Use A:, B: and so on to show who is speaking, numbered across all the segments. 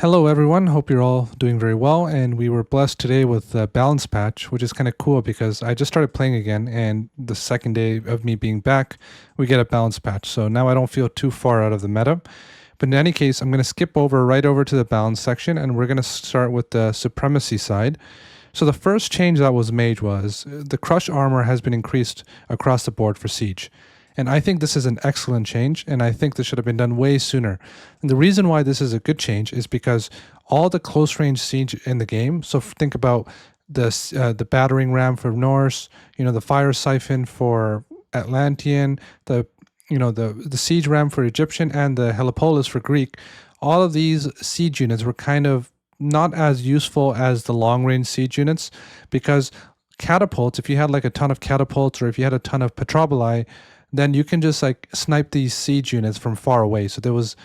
A: Hello everyone, hope you're all doing very well, and we were blessed today with a balance patch, which is kind of cool because I just started playing again, and the second day of me being back, we get a balance patch, so now I don't feel too far out of the meta. But in any case, I'm going to skip right over to the balance section, and we're going to start with the supremacy side. So the first change that was made was the crush armor has been increased across the board for siege. And I think this is an excellent change, and I think this should have been done way sooner. And the reason why this is a good change is because all the close range siege in the game, so think about the battering ram for Norse, the fire siphon for Atlantean, the siege ram for Egyptian, and the helipolis for Greek. All of these siege units were kind of not as useful as the long range siege units because catapults, if you had like a ton of catapults or if you had a ton of petroboli, then you can just like snipe these siege units from far away. So there was,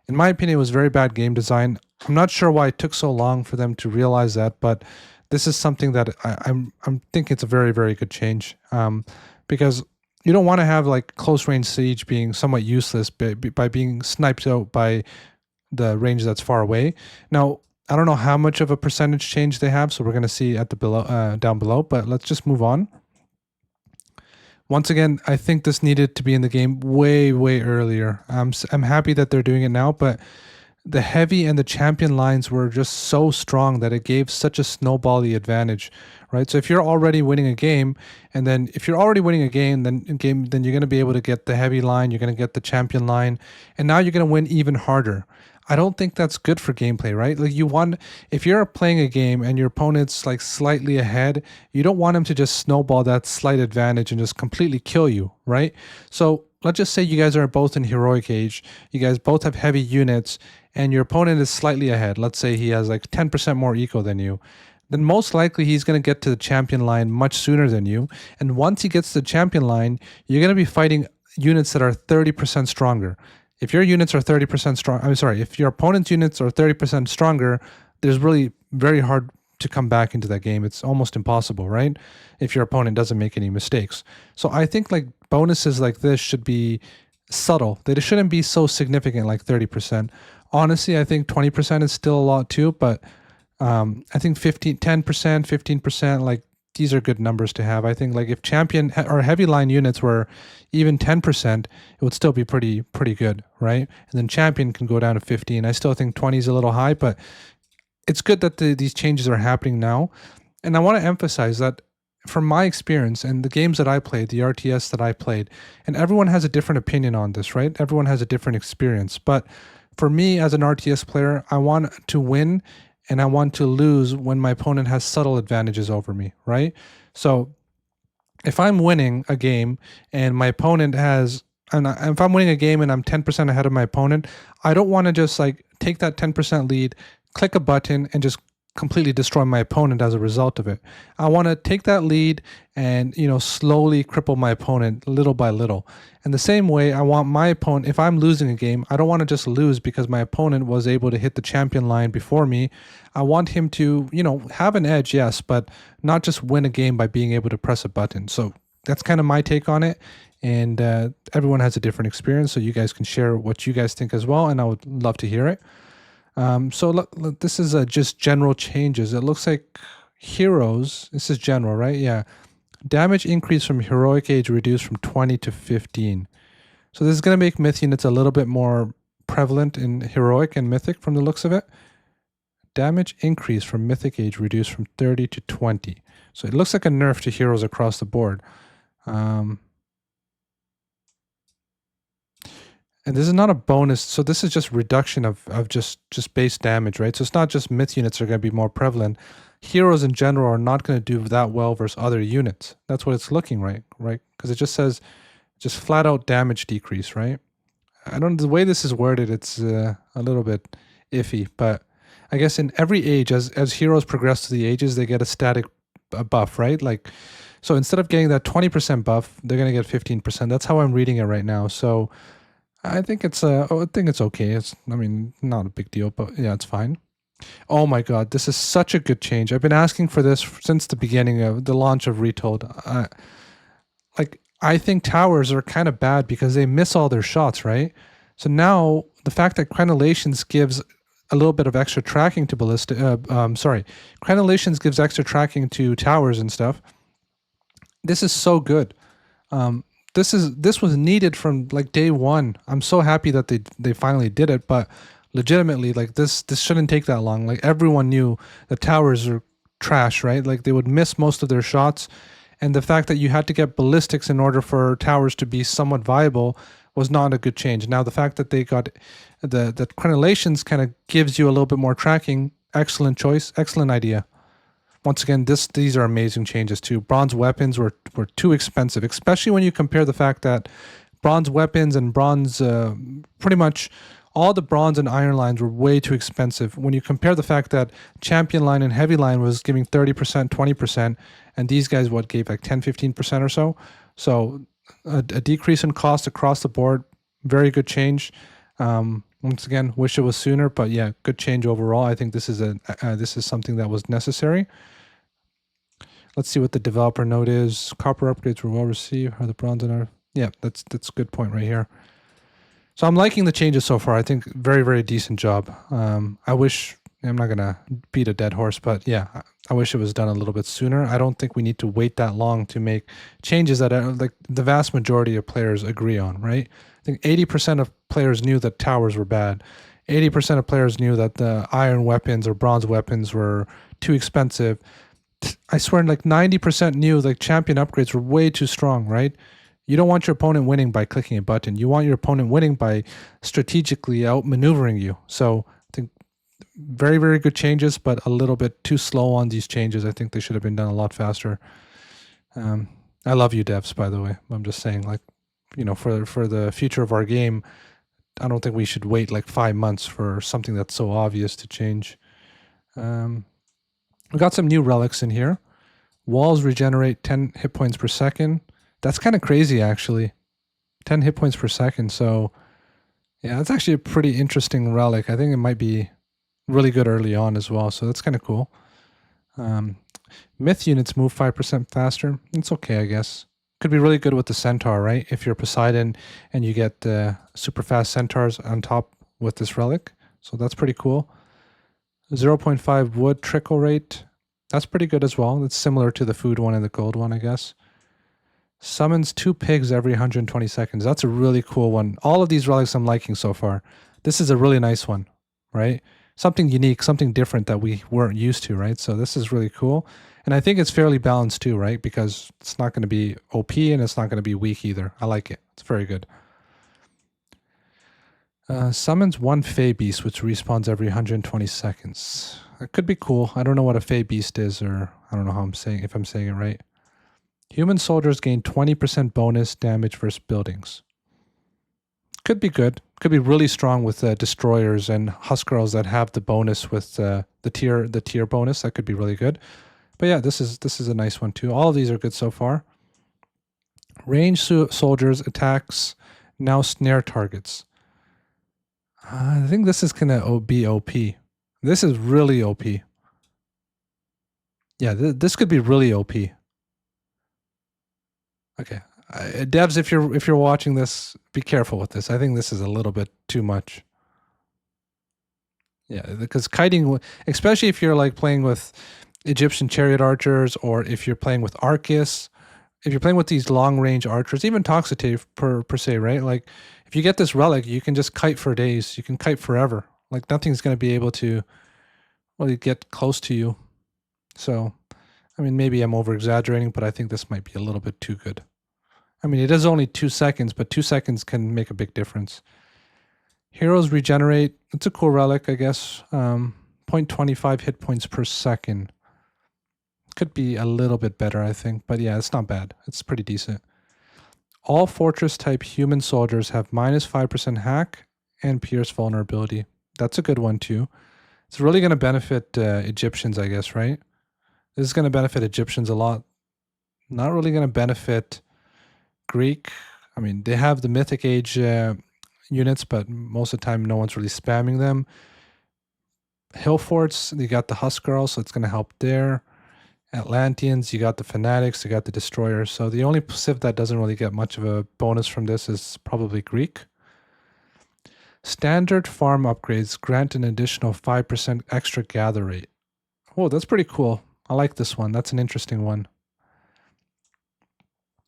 A: in my opinion, it was very bad game design. I'm not sure why it took so long for them to realize that, but this is something that I'm thinking it's a very, very good change, because you don't want to have like close range siege being somewhat useless by being sniped out by the range that's far away. Now, I don't know how much of a percentage change they have, so we're going to see at the down below, but let's just move on. Once again, I think this needed to be in the game way, way earlier. I'm happy that they're doing it now, but the heavy and the champion lines were just so strong that it gave such a snowbally advantage, right? So if you're already winning a game, and then if you're already winning a game, then you're going to be able to get the heavy line, you're going to get the champion line, and now you're going to win even harder. I don't think that's good for gameplay, right? Like if you're playing a game and your opponent's like slightly ahead, you don't want him to just snowball that slight advantage and just completely kill you, right? So let's just say you guys are both in heroic age, you guys both have heavy units, and your opponent is slightly ahead. Let's say he has like 10% more eco than you. Then most likely he's going to get to the champion line much sooner than you. And once he gets to the champion line, you're going to be fighting units that are 30% stronger. If your units are 30% strong, if your opponent's units are 30% stronger, there's really very hard to come back into that game. It's almost impossible, right? If your opponent doesn't make any mistakes. So I think like bonuses like this should be subtle. They shouldn't be so significant like 30%. Honestly, I think 20% is still a lot too, but I think 10%, 15%, like these are good numbers to have. I think like if champion or heavy line units were even 10%, it would still be pretty good, right? And then champion can go down to 15. I still think 20 is a little high, but it's good that these changes are happening now. And I want to emphasize that from my experience and the games that I played, the RTS that I played, and everyone has a different opinion on this, right? Everyone has a different experience. But for me as an RTS player, I want to win and I want to lose when my opponent has subtle advantages over me, right? So if I'm winning a game and my opponent has, and if I'm winning a game and I'm 10% ahead of my opponent, I don't want to just like take that 10% lead, click a button, and just completely destroy my opponent as a result of it. I want to take that lead and slowly cripple my opponent little by little. And the same way, I want my opponent, if I'm losing a game, I don't want to just lose because my opponent was able to hit the champion line before me. I want him to have an edge, yes, but not just win a game by being able to press a button. So that's kind of my take on it. And everyone has a different experience, so you guys can share what you guys think as well, and I would love to hear it. So look, this is just general changes. It looks like heroes, this is general, right? Yeah. Damage increase from heroic age reduced from 20 to 15. So this is going to make myth units a little bit more prevalent in heroic and mythic from the looks of it. Damage increase from mythic age reduced from 30 to 20. So it looks like a nerf to heroes across the board. And this is not a bonus, so this is just reduction of just base damage, right? So it's not just myth units are going to be more prevalent. Heroes in general are not going to do that well versus other units. That's what it's looking right? Because it just says just flat out damage decrease, right? I don't know, the way this is worded, it's a little bit iffy, but I guess in every age, as heroes progress to the ages, they get a static buff, right? Like, so instead of getting that 20% buff, they're going to get 15%. That's how I'm reading it right now. So I think it's okay. I mean, not a big deal, but yeah, it's fine. Oh my god, this is such a good change. I've been asking for this since the beginning of the launch of Retold. I think towers are kind of bad because they miss all their shots, right? So now the fact that Crenellations gives a little bit of extra tracking to ballistic. Crenellations gives extra tracking to towers and stuff. This is so good. Um, this was needed from like day one. I'm so happy that they finally did it, but legitimately, like this shouldn't take that long. Like everyone knew the towers are trash, right? Like they would miss most of their shots, and the fact that you had to get ballistics in order for towers to be somewhat viable was not a good change. Now the fact that they got the crenellations kind of gives you a little bit more tracking. Excellent choice, excellent idea. Once again, these are amazing changes too. Bronze weapons were too expensive, especially when you compare the fact that bronze weapons and bronze, pretty much all the bronze and iron lines were way too expensive. When you compare the fact that champion line and heavy line was giving 30%, 20%, and these guys, gave like 10, 15% or so. So a decrease in cost across the board, very good change. Once again, wish it was sooner, but yeah, good change overall. I think this is something that was necessary. Let's see what the developer note is. Copper upgrades were well received. Are the bronze and yeah, that's a good point right here. So I'm liking the changes so far. I think very, very decent job. I wish, I'm not gonna beat a dead horse, but yeah, I wish it was done a little bit sooner. I don't think we need to wait that long to make changes that like the vast majority of players agree on, right? I think 80% of players knew that towers were bad. 80% of players knew that the iron weapons or bronze weapons were too expensive. I swear, like 90% knew like champion upgrades were way too strong, right? You don't want your opponent winning by clicking a button. You want your opponent winning by strategically outmaneuvering you. So I think very, very good changes, but a little bit too slow on these changes. I think they should have been done a lot faster. I love you devs, by the way. I'm just saying, like, for the future of our game, I don't think we should wait like 5 months for something that's so obvious to change. We got some new relics in here. Walls regenerate 10 hit points per second. That's kind of crazy, actually. 10 hit points per second. So, yeah, that's actually a pretty interesting relic. I think it might be really good early on as well. So that's kind of cool. Myth units move 5% faster. It's okay, I guess. Could be really good with the centaur, right? If you're Poseidon and you get super fast centaurs on top with this relic. So that's pretty cool. 0.5 wood trickle rate. That's pretty good as well. It's similar to the food one and the gold one, I guess. Summons 2 pigs every 120 seconds. That's a really cool one. All of these relics I'm liking so far. This is a really nice one, right? Something unique, something different that we weren't used to, right? So this is really cool. And I think it's fairly balanced too, right? Because it's not going to be OP and it's not going to be weak either. I like it. It's very good. Summons 1 Fey Beast, which respawns every 120 seconds. It could be cool. I don't know what a Fey Beast is, or I don't know how if I'm saying it right. Human soldiers gain 20% bonus damage versus buildings. Could be good. Could be really strong with destroyers and Huskarls that have the bonus with the tier bonus. That could be really good. But yeah, this is a nice one too. All of these are good so far. Range soldiers attacks now snare targets. I think this is gonna be OP. This is really OP. Yeah, this could be really OP. Okay, devs, if you're watching this, be careful with this. I think this is a little bit too much. Yeah, because kiting, especially if you're like playing with Egyptian chariot archers, or if you're playing with Arceus, if you're playing with these long range archers, even Toxicate per se, right? Like if you get this relic, you can just kite for days. You can kite forever. Like nothing's going to be able to really get close to you. So, I mean, maybe I'm over exaggerating, but I think this might be a little bit too good. I mean, it is only 2 seconds, but 2 seconds can make a big difference. Heroes regenerate. It's a cool relic, I guess. 0.25 hit points per second. Could be a little bit better, I think. But yeah, it's not bad. It's pretty decent. All fortress type human soldiers have -5% hack and pierce vulnerability. That's a good one too. It's really going to benefit Egyptians, I guess, right? This is going to benefit Egyptians a lot. Not really going to benefit Greek. I mean, they have the Mythic Age units, but most of the time no one's really spamming them. Hill forts, you got the Huskarl, so it's going to help there. Atlanteans, you got the Fanatics, you got the Destroyers. So the only civ that doesn't really get much of a bonus from this is probably Greek. Standard farm upgrades grant an additional 5% extra gather rate. Oh, that's pretty cool. I like this one. That's an interesting one.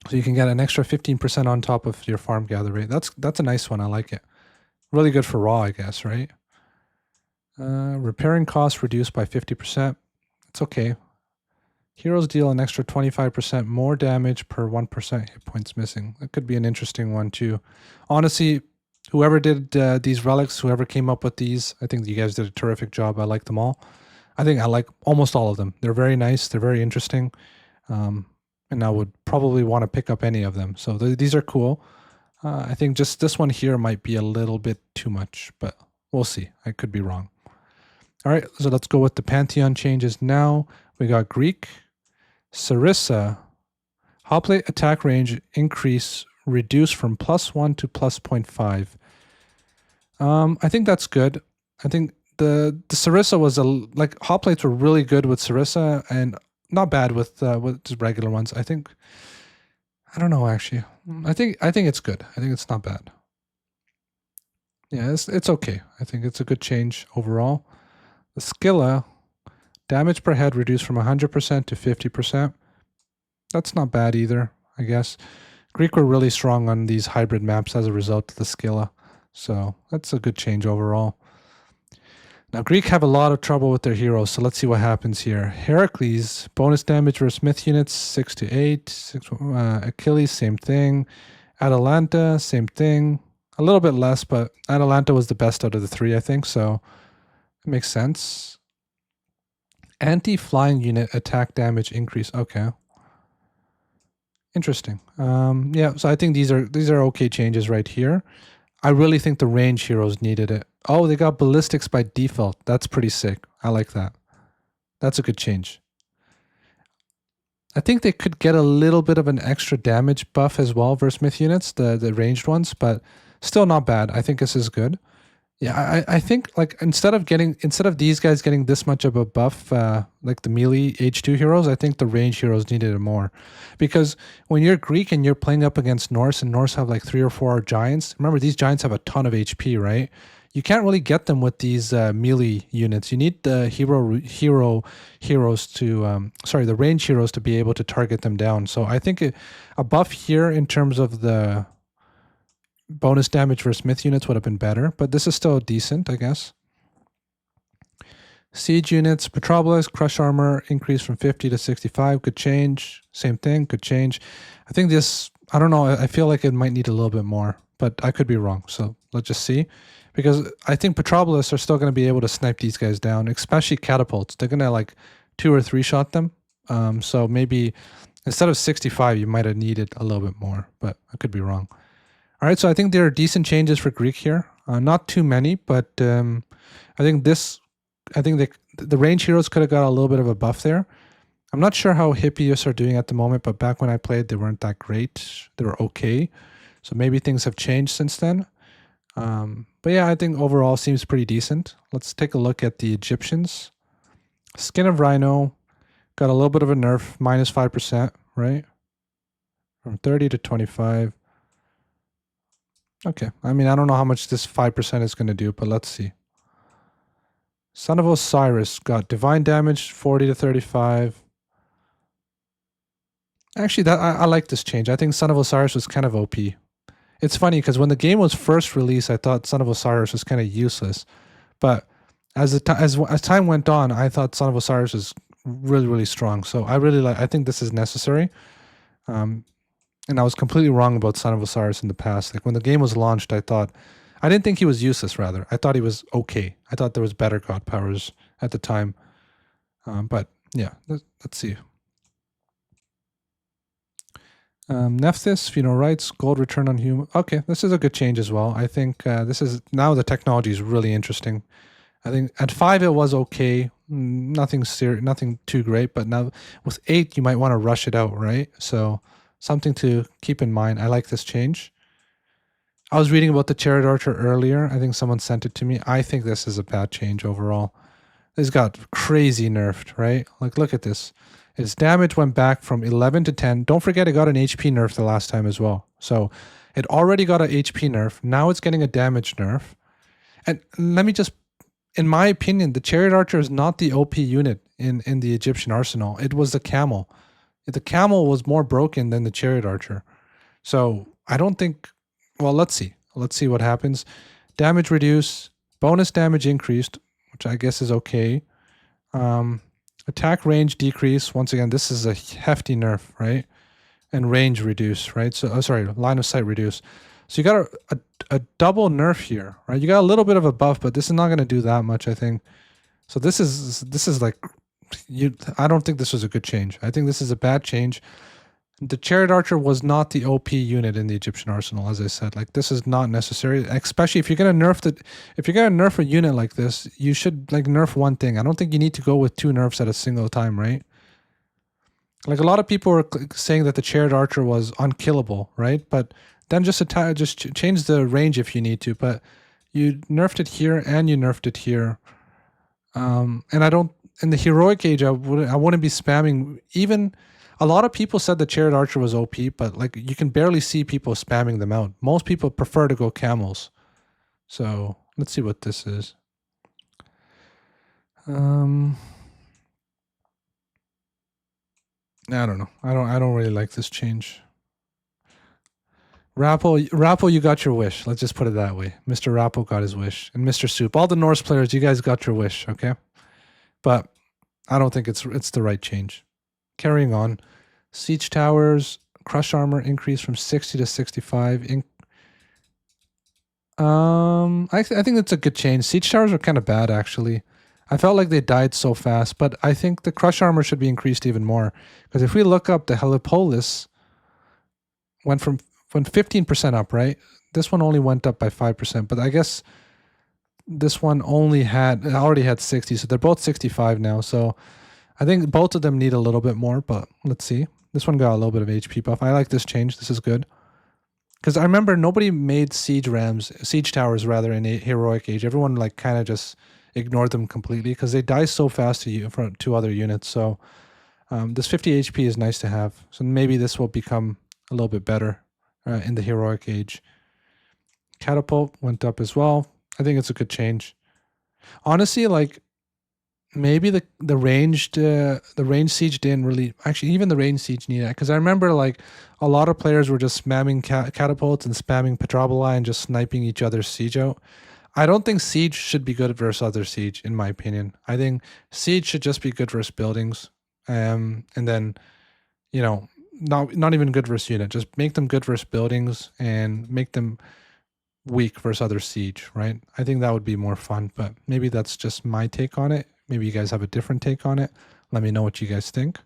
A: So you can get an extra 15% on top of your farm gather rate. That's a nice one. I like it. Really good for raw, I guess, right? Repairing costs reduced by 50%. It's okay. Heroes deal an extra 25% more damage per 1% hit points missing. That could be an interesting one too. Honestly, whoever did these relics, whoever came up with these, I think you guys did a terrific job. I like them all. I think I like almost all of them. They're very nice. They're very interesting. And I would probably want to pick up any of them. So these are cool. I think just this one here might be a little bit too much, but we'll see. I could be wrong. All right, so let's go with the Pantheon changes now. We got Greek, Sarissa, Hoplite attack range increase reduced from +1 to +0.5. I think that's good. I think the Sarissa was like Hoplites were really good with Sarissa and not bad with the regular ones. I don't know actually. I think it's good. I think it's not bad. Yeah, it's okay. I think it's a good change overall. The Skilla, damage per head reduced from 100% to 50%. That's not bad either, I guess. Greek were really strong on these hybrid maps as a result of the Skilla. So that's a good change overall. Now, Greek have a lot of trouble with their heroes, so let's see what happens here. Heracles, bonus damage versus myth units, 6 to 8. Achilles, same thing. Atalanta, same thing. A little bit less, but Atalanta was the best out of the three, I think, so it makes sense. Anti-flying unit attack damage increase. Okay. Interesting. Yeah, so I think these are okay changes right here. I really think the range heroes needed it. Oh, they got ballistics by default. That's pretty sick. I like that. That's a good change. I think they could get a little bit of an extra damage buff as well versus myth units, the ranged ones, but still not bad. I think this is good. Yeah, I think like instead of these guys getting this much of a buff, like the melee H2 heroes, I think the range heroes needed it more. Because when you're Greek and you're playing up against Norse and Norse have like 3 or 4 giants, remember these giants have a ton of HP, right? You can't really get them with these melee units. You need the the range heroes to be able to target them down. So I think a buff here in terms of the bonus damage versus myth units would have been better, but this is still decent, I guess. Siege units, Petropolis, Crush Armor increased from 50 to 65. Good change. Same thing, good change. I think this, I don't know, I feel like it might need a little bit more, but I could be wrong. So let's just see. Because I think Petropolis are still going to be able to snipe these guys down, especially catapults. They're going to like 2 or 3 shot them. So maybe instead of 65, you might have needed a little bit more, but I could be wrong. All right, so I think there are decent changes for Greek here. Not too many, but I think the range heroes could have got a little bit of a buff there. I'm not sure how Hippias are doing at the moment, but back when I played, they weren't that great. They were okay. So maybe things have changed since then. But yeah, I think overall seems pretty decent. Let's take a look at the Egyptians. Skin of Rhino got a little bit of a nerf, -5%, right? From 30 to 25. Okay, I mean, I don't know how much this 5% is going to do, but let's see. Son of Osiris got divine damage, 40 to 35. Actually, I like this change. I think Son of Osiris was kind of OP. It's funny because when the game was first released, I thought Son of Osiris was kind of useless. But as time went on, I thought Son of Osiris was really, really strong. So I think this is necessary. And I was completely wrong about Son of Osiris in the past. Like when the game was launched, I didn't think he was useless, rather. I thought he was okay. I thought there was better god powers at the time. But yeah, let's see. Nephthys, Funeral Rites, Gold Return on Human. Okay, this is a good change as well. I think now the technology is really interesting. I think at 5 it was okay. Nothing too great, but now with 8 you might want to rush it out, right? So something to keep in mind. I like this change. I was reading about the Chariot Archer earlier. I think someone sent it to me. I think this is a bad change overall. This got crazy nerfed, right? Like, look at this. Its damage went back from 11 to 10. Don't forget it got an HP nerf the last time as well. So it already got an HP nerf. Now it's getting a damage nerf. And let me just, in my opinion, the chariot archer is not the OP unit in the Egyptian arsenal. It was the camel. The camel was more broken than the chariot archer. So I don't think. Well, let's see. Let's see what happens. Damage reduce, bonus damage increased, which I guess is okay. Attack range decrease. Once again, this is a hefty nerf, right? And range reduce, right? So, sorry, line of sight reduce. So you got a double nerf here, right? You got a little bit of a buff, but this is not going to do that much, I think. So this is like, I don't think this was a good change. I think this is a bad change. The chariot archer was not the OP unit in the Egyptian arsenal, as I said. Like, this is not necessary, especially if you're gonna nerf a unit like this, you should like nerf one thing. I don't think you need to go with two nerfs at a single time, right? Like, a lot of people were saying that the chariot archer was unkillable, right? But then just change the range if you need to. But you nerfed it here and you nerfed it here. And I don't, in the heroic age, I wouldn't be spamming. Even a lot of people said the chariot archer was OP, but like, you can barely see people spamming them out. Most people prefer to go camels. So let's see what this is. I don't know. I don't really like this change. Rappo, you got your wish. Let's just put it that way. Mr. Rappo got his wish. And Mr. Soup, all the Norse players, you guys got your wish, okay? But I don't think it's the right change. Carrying on. Siege towers, crush armor increased from 60 to 65. I think that's a good change. Siege towers are kind of bad, actually. I felt like they died so fast, but I think the crush armor should be increased even more. Because if we look up, the Helipolis went 15% up, right? This one only went up by 5%, but I guess this one already had 60, so they're both 65 now. So I think both of them need a little bit more, but let's see. This one got a little bit of HP buff. I like this change. This is good. Because I remember nobody made siege towers rather, in a heroic age. Everyone like kind of just ignored them completely because they die so fast to other units. So this 50 HP is nice to have. So maybe this will become a little bit better in the heroic age. Catapult went up as well. I think it's a good change. Honestly, like, maybe the ranged siege didn't really, actually, even the ranged siege needed it, because I remember like a lot of players were just spamming catapults and spamming Petroboli and just sniping each other's siege out. I don't think siege should be good versus other siege, in my opinion. I think siege should just be good versus buildings, and then, you know, not even good versus unit. Just make them good versus buildings and make them weak versus other siege, right? I think that would be more fun, but maybe that's just my take on it. Maybe you guys have a different take on it. Let me know what you guys think.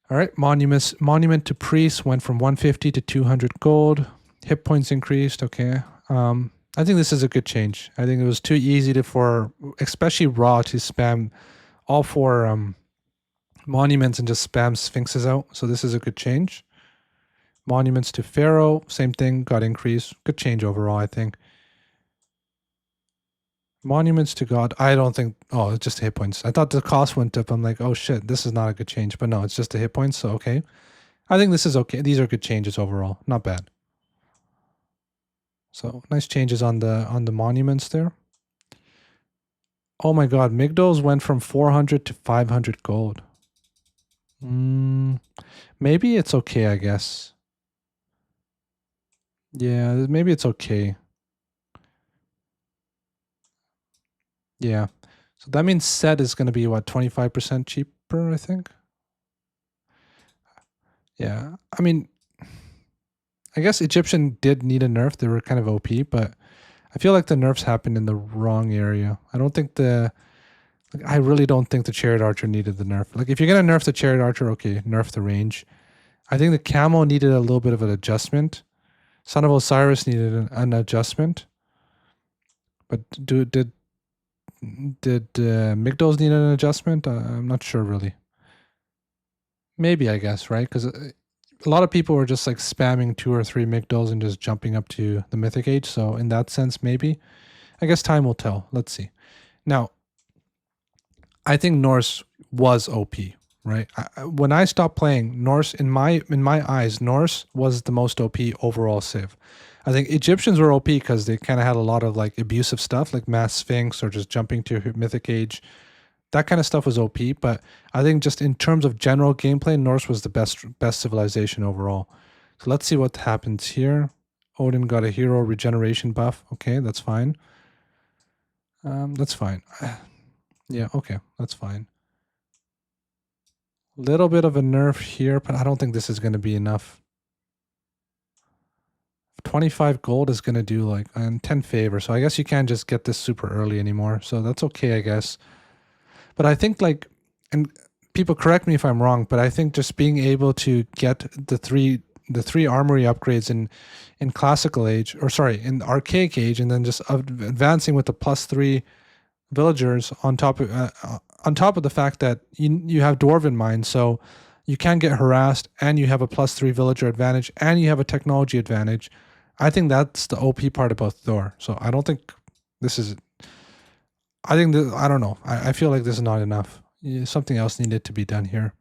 A: All right, monument to priests went from 150 to 200 gold. Hit points increased. Okay. I think this is a good change. I think it was too easy for especially Raw to spam all four monuments and just spam sphinxes out. So this is a good change. Monuments to Pharaoh, same thing, got increased. Good change overall, I think. Monuments to God, I don't think, oh, it's just hit points. I thought the cost went up. I'm like, oh shit, this is not a good change. But no, it's just the hit points, so okay. I think this is okay. These are good changes overall. Not bad. So nice changes on the monuments there. Oh my god, Migdos went from 400 to 500 gold. Maybe it's okay, I guess. Yeah, maybe it's okay. Yeah. So that means set is going to be, what, 25% cheaper, I think? Yeah. I mean, I guess Egyptian did need a nerf. They were kind of OP, but I feel like the nerfs happened in the wrong area. I don't think I really don't think the chariot archer needed the nerf. Like, if you're going to nerf the chariot archer, okay, nerf the range. I think the camo needed a little bit of an adjustment. Son of Osiris needed an adjustment. But did Migdos need an adjustment? I'm not sure, really. Maybe, I guess, right? Because a lot of people were just like spamming 2 or 3 Migdos and just jumping up to the Mythic Age. So in that sense, maybe. I guess time will tell. Let's see. Now, I think Norse was OP, right? When I stopped playing Norse, in my eyes, Norse was the most OP overall civ. I think Egyptians were OP because they kind of had a lot of like abusive stuff, like Mass Sphinx or just jumping to Mythic Age. That kind of stuff was OP, but I think just in terms of general gameplay, Norse was the best civilization overall. So let's see what happens here. Odin got a hero regeneration buff. Okay, that's fine. That's fine. Yeah, okay, that's fine. Little bit of a nerf here, but I don't think this is going to be enough. 25 gold is going to do like 10 favor, so I guess you can't just get this super early anymore, so that's okay, I guess. But I think like, and people correct me if I'm wrong, but I think just being able to get the three armory upgrades in classical age, or sorry, in archaic age, and then just advancing with the +3 villagers on top of the fact that you have dwarven mine, so you can get harassed, and you have a +3 villager advantage, and you have a technology advantage. I think that's the OP part about Thor. So I don't think this is. I think that, I don't know. I feel like this is not enough. Something else needed to be done here.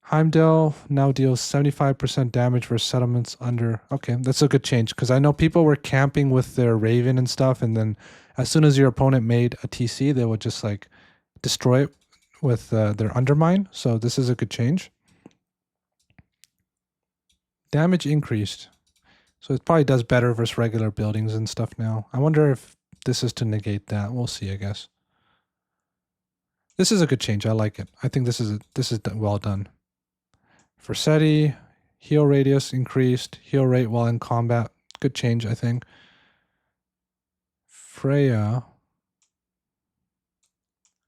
A: Heimdall now deals 75% damage for settlements under. Okay, that's a good change because I know people were camping with their Raven and stuff, and then as soon as your opponent made a TC, they would just like destroy it with their undermine. So this is a good change. Damage increased. So it probably does better versus regular buildings and stuff now. I wonder if this is to negate that. We'll see, I guess. This is a good change. I like it. I think this is well done. For SETI, heal radius increased, heal rate while in combat. Good change, I think. Freya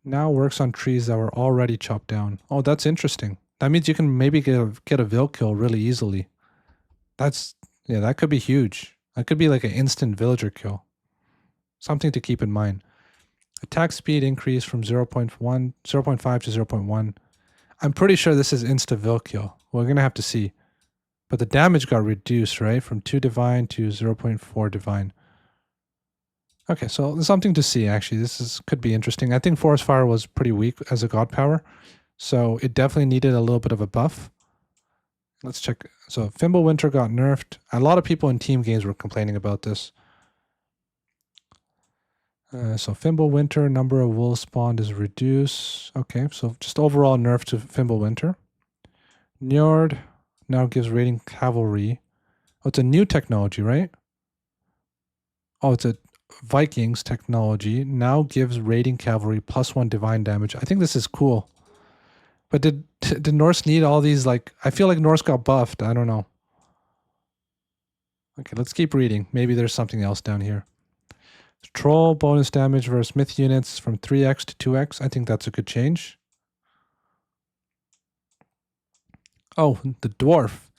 A: now works on trees that were already chopped down. Oh, that's interesting. That means you can maybe get a Vil kill really easily. Yeah, that could be huge. That could be like an instant villager kill. Something to keep in mind. Attack speed increased from 0.5 to 0.1. I'm pretty sure this is insta Vil kill. We're going to have to see. But the damage got reduced, right? From 2 divine to 0.4 divine. Okay, so there's something to see, actually. This could be interesting. I think Forest Fire was pretty weak as a god power. So it definitely needed a little bit of a buff. Let's check. So Fimbulwinter got nerfed. A lot of people in team games were complaining about this. So Fimbulwinter, number of wolves spawned is reduced. Okay, so just overall nerf to Fimbulwinter. Njord now gives raiding cavalry. Oh, it's a new technology, right? Oh, it's a Vikings technology. Now gives raiding cavalry +1 divine damage. I think this is cool. But did Norse need all these, like, I feel like Norse got buffed. I don't know. Okay, let's keep reading. Maybe there's something else down here. Troll bonus damage versus myth units from 3x to 2x. I think that's a good change. Oh, the dwarf.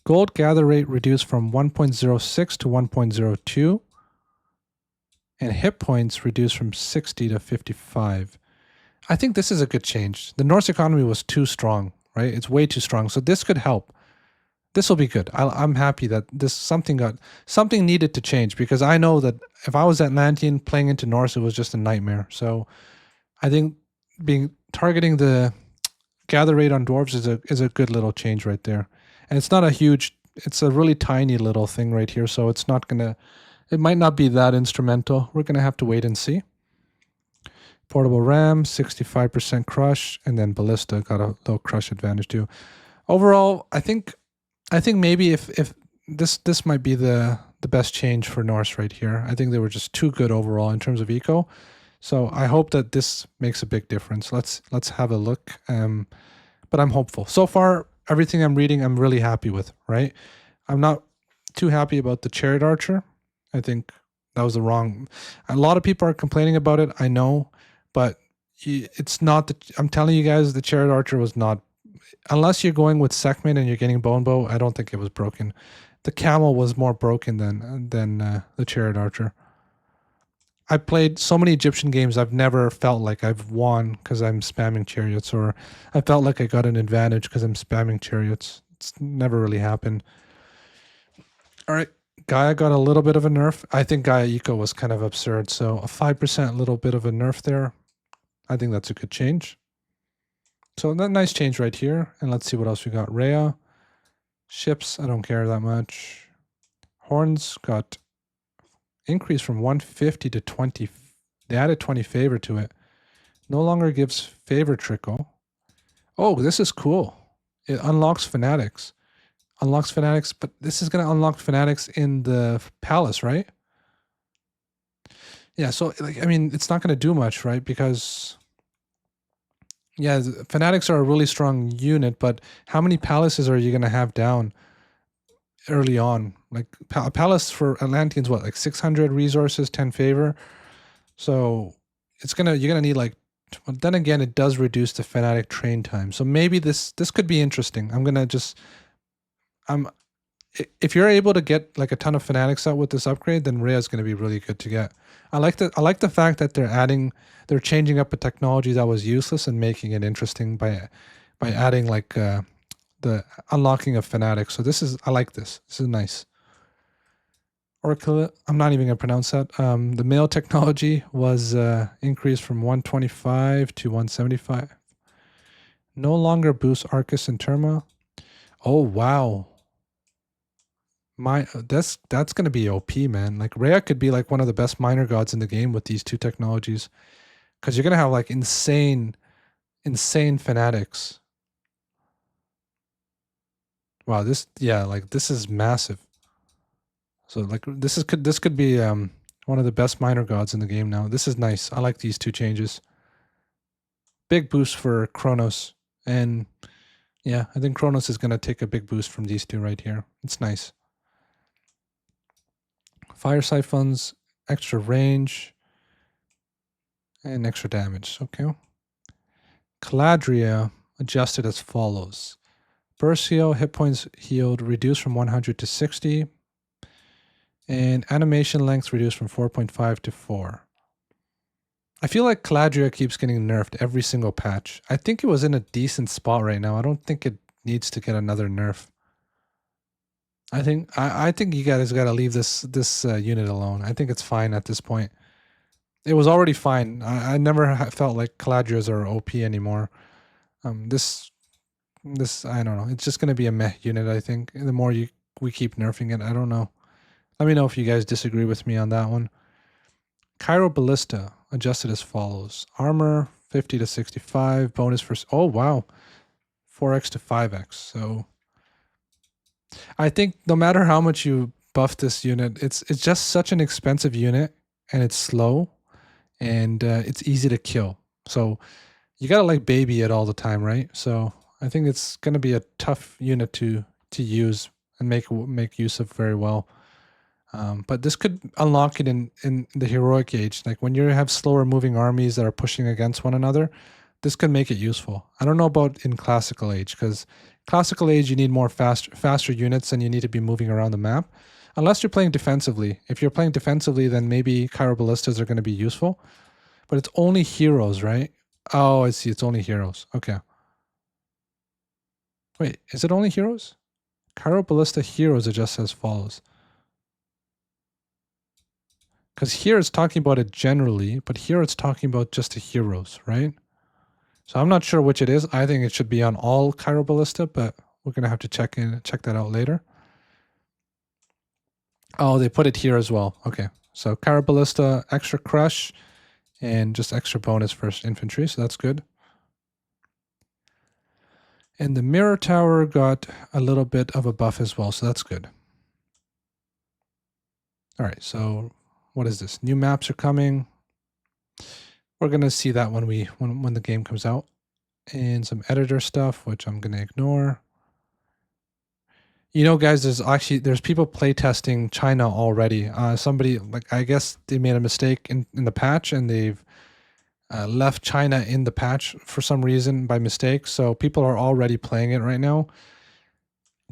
A: Gold gather rate reduced from 1.06 to 1.02. And hit points reduced from 60 to 55. I think this is a good change. The Norse economy was too strong, right? It's way too strong. So this could help. This will be good. I'm happy that something needed to change, because I know that if I was Atlantean playing into Norse, it was just a nightmare. So I think targeting the gather rate on dwarves is a good little change right there. And it's not a huge, it's a really tiny little thing right here. So it's not gonna, it might not be that instrumental. We're gonna have to wait and see. Portable Ram, 65% crush, and then Ballista got a little crush advantage too. Overall, I think maybe if this might be the best change for Norse right here. I think they were just too good overall in terms of eco. So I hope that this makes a big difference. Let's have a look. But I'm hopeful. So far, everything I'm reading, I'm really happy with, right? I'm not too happy about the Chariot Archer. I think that was a lot of people are complaining about it, I know, but it's not I'm telling you guys, the Chariot Archer was not, unless you're going with Sekhmet and you're getting Bone Bow, I don't think it was broken. The Camel was more broken than the Chariot Archer. I played so many Egyptian games, I've never felt like I've won because I'm spamming chariots, or I felt like I got an advantage because I'm spamming chariots. It's never really happened. All right, Gaia got a little bit of a nerf. I think Gaia Eco was kind of absurd, so a 5% little bit of a nerf there. I think that's a good change. So that nice change right here. And let's see what else we got. Rhea. Ships, I don't care that much. Horns got increased from 150 to 20. They added 20 favor to it. No longer gives favor trickle. Oh, this is cool. It unlocks fanatics. Unlocks fanatics, but this is going to unlock fanatics in the palace, right? Yeah, so like I mean, it's not going to do much, right? Because yeah, fanatics are a really strong unit, but how many palaces are you going to have down early on? Like a palace for Atlanteans, what, like 600 resources, 10 favor? So you're gonna need like. But then again, it does reduce the fanatic train time. So maybe this could be interesting. If you're able to get like a ton of fanatics out with this upgrade, then Rhea is going to be really good to get. I like the fact that they're changing up a technology that was useless and making it interesting by adding like the unlocking of fanatics. So I like this. This is nice. Oracle, I'm not even going to pronounce that. The mail technology was increased from 125 to 175. No longer boosts Arcus and Terma. Oh, wow. That's going to be OP, man. Like Rhea could be like one of the best minor gods in the game with these two technologies. Because you're going to have like insane fanatics. Wow, this is massive. So like this could be one of the best minor gods in the game now. This is nice. I like these two changes. Big boost for Kronos. And yeah, I think Kronos is going to take a big boost from these two right here. It's nice. Fire Siphons, extra range, and extra damage. Okay. Caladria adjusted as follows. Burst heal, hit points healed reduced from 100 to 60. And animation length reduced from 4.5 to 4. I feel like Caladria keeps getting nerfed every single patch. I think it was in a decent spot right now. I don't think it needs to get another nerf. I think you guys got to leave this unit alone. I think it's fine at this point. It was already fine. I never felt like Caladrias are OP anymore. This I don't know. It's just gonna be a meh unit. I think the more we keep nerfing it, I don't know. Let me know if you guys disagree with me on that one. Cairo Ballista adjusted as follows: armor 50 to 65, bonus for oh wow, 4x to 5x. So I think no matter how much you buff this unit, it's just such an expensive unit, and it's slow, and it's easy to kill. So you gotta like baby it all the time, right? So I think it's gonna be a tough unit to use and make use of very well. But this could unlock it in the heroic age. Like when you have slower moving armies that are pushing against one another, this could make it useful. I don't know about in classical age, because classical age you need more faster units and you need to be moving around the map. Unless you're playing defensively. If you're playing defensively, then maybe Chiroballistas are going to be useful. But it's only heroes, right? Oh, I see. It's only heroes. Okay. Wait, is it only heroes? Chiroballista heroes adjust as follows. Because here it's talking about it generally, but here it's talking about just the heroes, right? So I'm not sure which it is. I think it should be on all Chiroballista, but we're going to have to check that out later. Oh, they put it here as well. Okay. So Chiroballista, extra crush, and just extra bonus for infantry, so that's good. And the mirror tower got a little bit of a buff as well, so that's good. All right, so what is this? New maps are coming. We're gonna see that when the game comes out. And some editor stuff, which I'm gonna ignore. You know, guys, there's people playtesting China already. Somebody, like, I guess they made a mistake in the patch, and they've left China in the patch for some reason by mistake. So people are already playing it right now.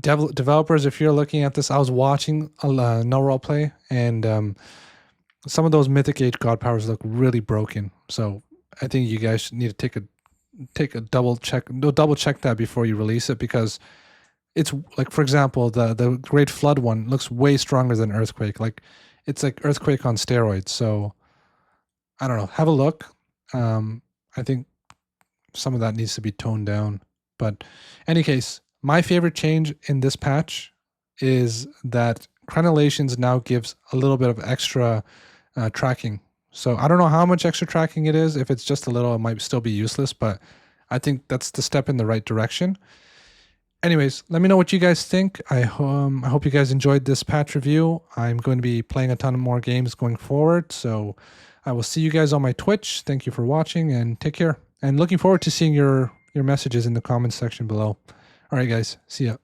A: Developers, if you're looking at this, I was watching No Role Play, and some of those Mythic Age God powers look really broken. So I think you guys need to take a double check that before you release it, because it's like, for example, the Great Flood one looks way stronger than Earthquake. Like it's like Earthquake on steroids. So I don't know. Have a look. I think some of that needs to be toned down. But any case, my favorite change in this patch is that crenellations now gives a little bit of extra tracking. So I don't know how much extra tracking it is. If it's just a little, it might still be useless, but I think that's the step in the right direction. Anyways, let me know what you guys think. I hope you guys enjoyed this patch review. I'm going to be playing a ton more games going forward, so I will see you guys on my Twitch. Thank you for watching, and take care. And looking forward to seeing your messages in the comments section below. All right, guys. See ya.